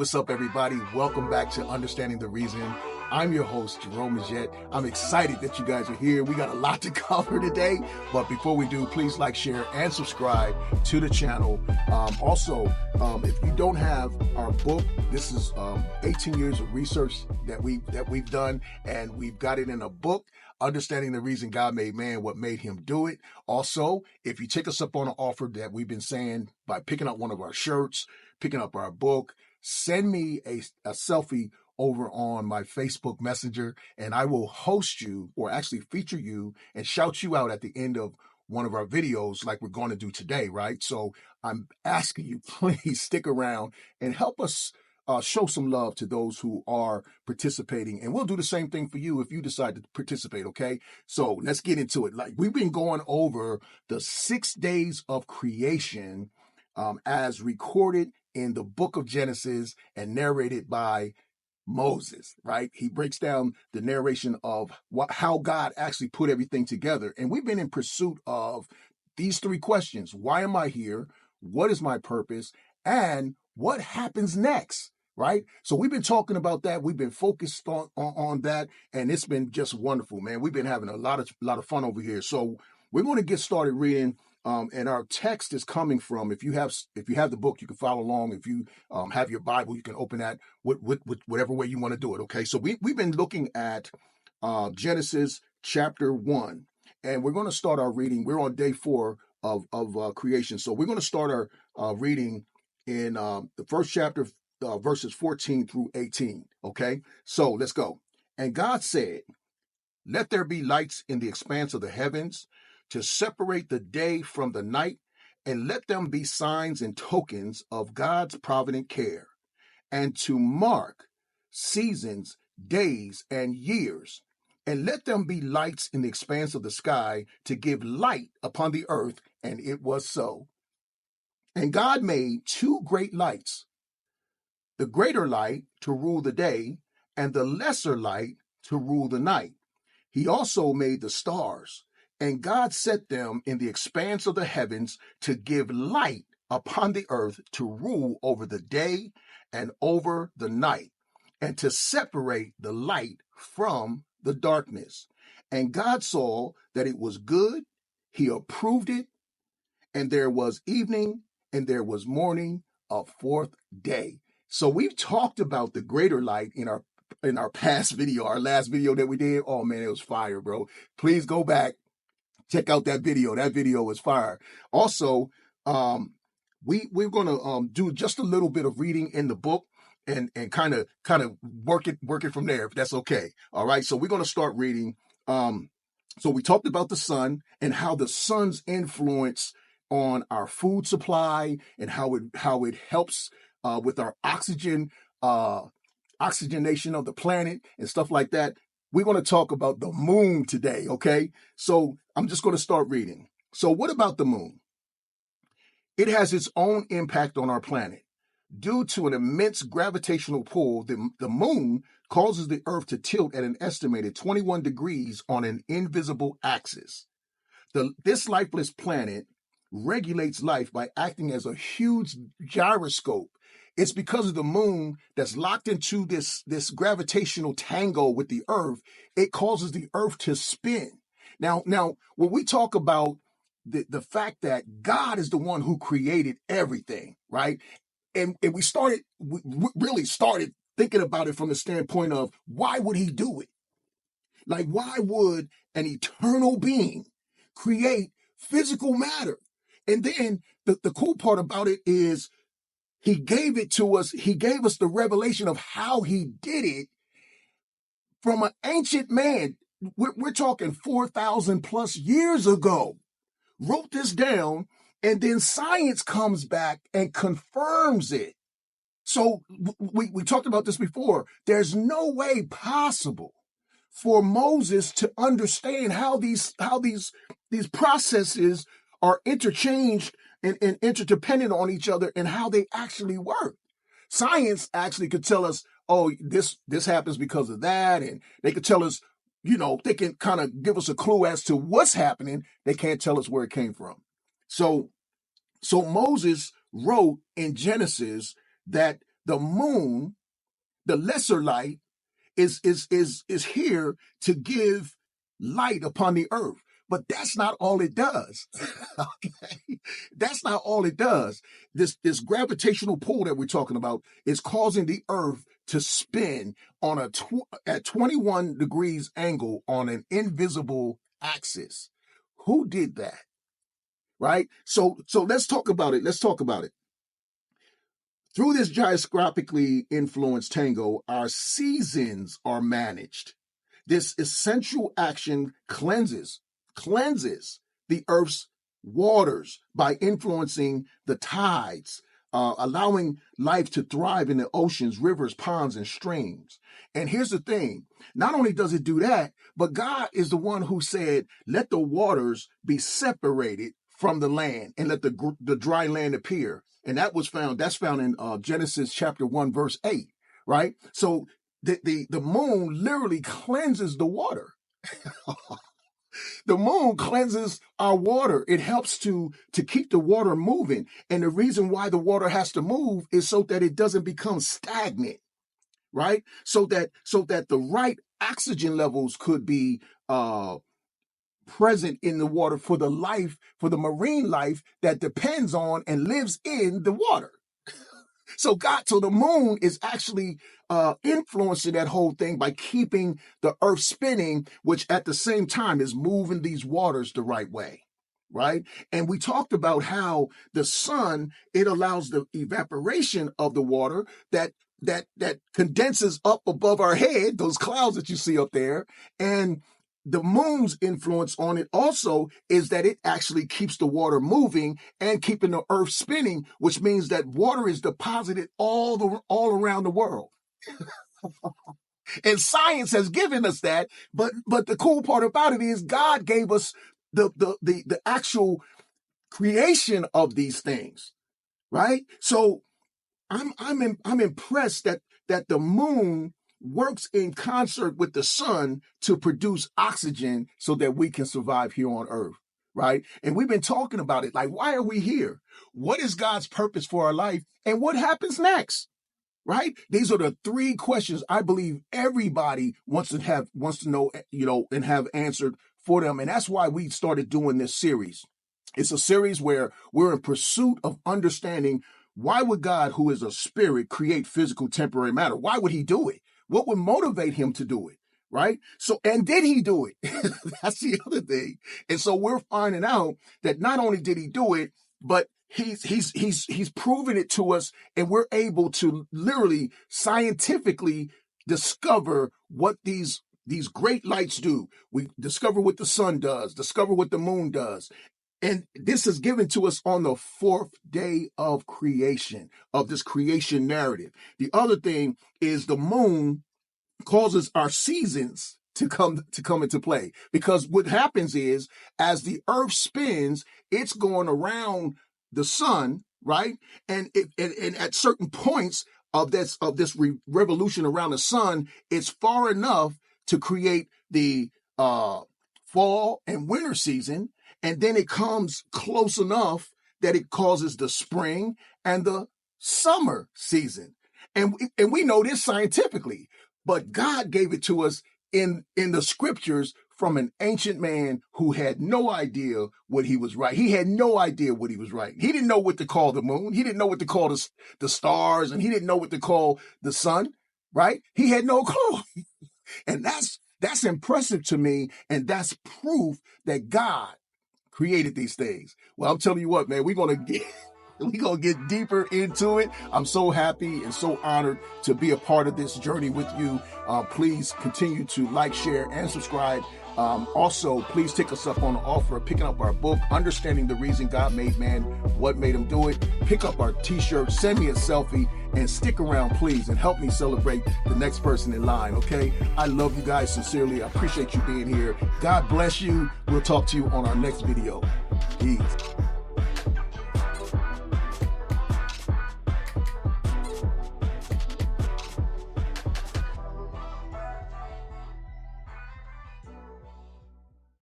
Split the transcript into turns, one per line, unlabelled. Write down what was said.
what's up, everybody? Welcome back to Understanding the Reason. I'm your host, Jerome Majette. I'm excited that you guys are here. We got a lot to cover today, but before we do, please like, share, and subscribe to the channel. Also, if you don't have our book, this is 18 years of research that we've done, and we've got it in a book, Understanding the Reason God Made Man, What Made Him Do It. Also, if you take us up on an offer that we've been saying by picking up one of our shirts, picking up our book, send me a selfie over on my Facebook Messenger, and I will host you, or actually feature you and shout you out at the end of one of our videos like we're going to do today, right? So I'm asking you, please stick around and help us show some love to those who are participating. And we'll do the same thing for you if you decide to participate, okay? So let's get into it. Like, we've been going over the 6 days of creation as recorded in the book of Genesis and narrated by Moses, right? He breaks down the narration of how God actually put everything together. And we've been in pursuit of these 3 questions. Why am I here? What is my purpose? And what happens next, right? So we've been talking about that. We've been focused on that, and it's been just wonderful, man. We've been having a lot of fun over here. So we're going to get started reading. And our text is coming from, if you have the book, you can follow along. If you have your Bible, you can open that with whatever way you want to do it. Okay, so we've been looking at Genesis chapter 1, and we're going to start our reading. We're on day 4 of creation, so we're going to start our reading in the first chapter, verses 14 through 18. Okay, so let's go. And God said, "Let there be lights in the expanse of the heavens, to separate the day from the night, and let them be signs and tokens of God's provident care, and to mark seasons, days, and years. And let them be lights in the expanse of the sky, to give light upon the earth." And it was so. And God made 2 great lights, the greater light to rule the day, and the lesser light to rule the night. He also made the stars, and God set them in the expanse of the heavens to give light upon the earth, to rule over the day and over the night, and to separate the light from the darkness. And God saw that it was good. He approved it. And there was evening and there was morning, a 4th day. So we've talked about the greater light in our past video, our last video that we did. Oh man, it was fire, bro. Please go back. Check out that video. That video is fire. Also, we're going to do just a little bit of reading in the book and kind of work it from there, if that's okay. All right. So we're going to start reading. So we talked about the sun and how the sun's influence on our food supply and how it helps with our oxygenation of the planet and stuff like that. We're going to talk about the moon today, okay? So I'm just going to start reading. So what about the moon? It has its own impact on our planet. Due to an immense gravitational pull, the moon causes the Earth to tilt at an estimated 21 degrees on an invisible axis. This lifeless planet regulates life by acting as a huge gyroscope. It's because of the moon that's locked into this gravitational tango with the earth. It causes the earth to spin. Now, when we talk about the fact that God is the one who created everything, right? And we really started thinking about it from the standpoint of, why would he do it? Like, why would an eternal being create physical matter? And then the cool part about it is, he gave it to us. He gave us the revelation of how he did it from an ancient man. We're talking 4,000 plus years ago. Wrote this down, and then science comes back and confirms it. So we talked about this before. There's no way possible for Moses to understand how these processes are interchanged and interdependent on each other and how they actually work. Science actually could tell us, oh, this happens because of that. And they could tell us, they can kind of give us a clue as to what's happening. They can't tell us where it came from. So Moses wrote in Genesis that the moon, the lesser light, is here to give light upon the earth. But that's not all it does. Okay, that's not all it does. This gravitational pull that we're talking about is causing the earth to spin on at 21 degrees angle on an invisible axis. Who did that? Right? So let's talk about it. Let's talk about it. Through this gyroscopically influenced tango, our seasons are managed. This essential action cleanses the earth's waters by influencing the tides, allowing life to thrive in the oceans, rivers, ponds, and streams. And here's the thing, not only does it do that, but God is the one who said, let the waters be separated from the land and let the dry land appear. And that's found in Genesis chapter 1, verse 8, right? So the moon literally cleanses the water. The moon cleanses our water. It helps to keep the water moving. And the reason why the water has to move is so that it doesn't become stagnant, right? So that the right oxygen levels could be present in the water for the marine life that depends on and lives in the water. So the moon is actually influencing that whole thing by keeping the earth spinning, which at the same time is moving these waters the right way, right? And we talked about how the sun, it allows the evaporation of the water that condenses up above our head, those clouds that you see up there. And the moon's influence on it also is that it actually keeps the water moving and keeping the earth spinning, which means that water is deposited all around the world. And science has given us that, but the cool part about it is God gave us the actual creation of these things, right? So I'm impressed that the moon works in concert with the sun to produce oxygen so that we can survive here on earth, right? And we've been talking about it, like, why are we here? What is God's purpose for our life? And what happens next, right? These are the three questions I believe everybody wants to know, and have answered for them. And that's why we started doing this series. It's a series where we're in pursuit of understanding, why would God, who is a spirit, create physical temporary matter? Why would he do it? What would motivate him to do it, right? So, and did he do it? That's the other thing. And so we're finding out that not only did he do it, but he's proven it to us, and we're able to literally scientifically discover what these great lights do. We discover what the sun does, discover what the moon does. And this is given to us on the fourth day of creation, of this creation narrative. The other thing is the moon causes our seasons to come into play, because what happens is, as the earth spins, it's going around the sun, right? And at certain points of this revolution around the sun, it's far enough to create the fall and winter season. And then it comes close enough that it causes the spring and the summer season. And we know this scientifically, but God gave it to us in the scriptures from an ancient man who had no idea what he was right. He had no idea what he was right. He didn't know what to call the moon. He didn't know what to call the stars, and he didn't know what to call the sun, right? He had no clue. And that's impressive to me. And that's proof that God created these things. Well, I'm telling you what, man, we're gonna get deeper into it. I'm so happy and so honored to be a part of this journey with you. Please continue to like, share, and subscribe. Also, please take us up on the offer of picking up our book, Understanding the Reason God Made Man, What Made Him Do It. Pick up our t-shirt, send me a selfie, and stick around, please, and help me celebrate the next person in line, okay? I love you guys sincerely. I appreciate you being here. God bless you. We'll talk to you on our next video. Peace.